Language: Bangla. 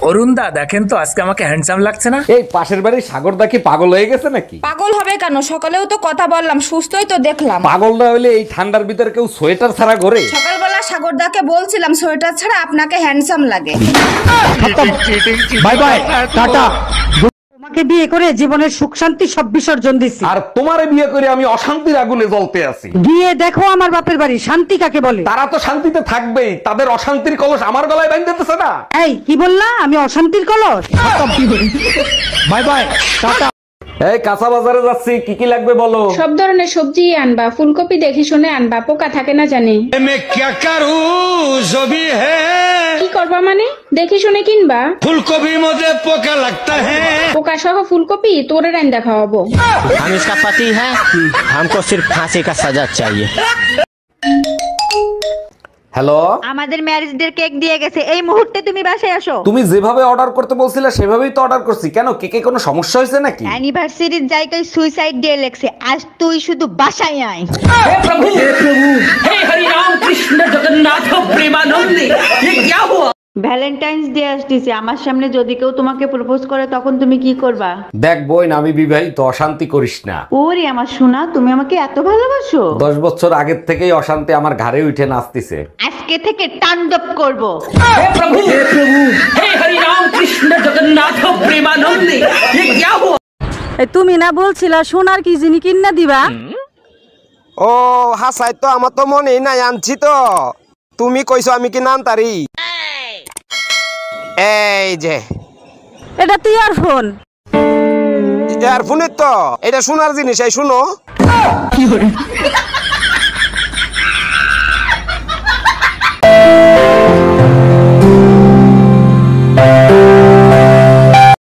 অরুণ দা দেখেন তো আজকে আমাকে হ্যান্ডসাম লাগছে না? এই পাশের বাড়ির সাগরদা কি পাগল হয়ে গেছে নাকি? পাগল হবে কেন? সকালেও তো কথা বললাম, সুস্থই তো দেখলাম। পাগল না হলে এই ঠান্ডার ভিতরে কেউ সোয়েটার ছাড়া ঘোরে? সকালবেলা সাগরদাকে বলছিলাম সোয়েটার ছাড়া আপনাকে হ্যান্ডসাম লাগে। Bye bye, tata. তোমাকে বিয়ে করে জীবনের সুখ শান্তি সব বিসর্জন দিছি। আর তোমারে বিয়ে করে আমি অশান্তির আগুনে জ্বলতে আছি। গিয়ে দেখো আমার বাপের বাড়ি, শান্তি কাকে বলে? তারা তো শান্তিতে থাকবেই, তাদের অশান্তির কলস আমার গলায় বাঁধতেছে না। এই কি বললা? আমি অশান্তির কলস? Bye bye, tata. এই কাঁচা বাজারে যাচ্ছি, কি কি লাগবে বলো? সব ধরনের সবজি আনবা, ফুলকপি দেখে শুনে আনবা, পোকা থাকে না জানি। কি করবা মানে? দেখে শুনে কিনবা। ফুলকপি মধ্যে পোকা লাগতা হ্যাঁ। পোকা সহ ফুলকপি তোরে রান্না খাওয়াবো। हम इसका पति है, हमको सिर्फ फांसी का सजा चाहिए। হ্যালো, আমাদের ম্যারেজ ডে কেক দিয়ে গেছে, এই মুহূর্তে তুমি বাসায় আসো। তুমি যেভাবে অর্ডার করতে বলছিলে সেভাবেই তো অর্ডার করছি। কেন, কেকে কোনো সমস্যা হয়েছে নাকি? অ্যানিভার্সারির জায়গায় সুইসাইড ডে লেখছে, আজ তুই শুধু বাসায় আয়। हे प्रभु हे हरि राम कृष्ण जगन्नाथ प्रेमानंद ये क्या हुआ? ভ্যালেন্টাইন্স ডে আসতেছে, আমার সামনে যদি কেউ তোমাকে প্রপোজ করে তখন তুমি কি করবা? দেখ বোন, আমি বিবাহিত, অশান্তি করিস না। ওরে আমার সোনা, তুমি আমাকে এত ভালোবাসো? 10 বছর আগের থেকেই অশান্তি আমার ঘাড়ে উঠে নাচতিছে। আজকে থেকে তাণ্ডব করব। हे प्रभु हे हरि राम कृष्ण जगन्नाथ प्रेमानंद ये क्या हुआ? তুমি না বলছিলা সোনার কি জিনি কিনা দিবা? ও হাসাই তো, আমার তো মনে নাই, আনছি তো। তুমি কইছো আমি কি নাম তারি? এই যে এটা তো ইয়ারফোন। ইয়ারফোনের তো, এটা শোনার জিনিস, এই শুনো।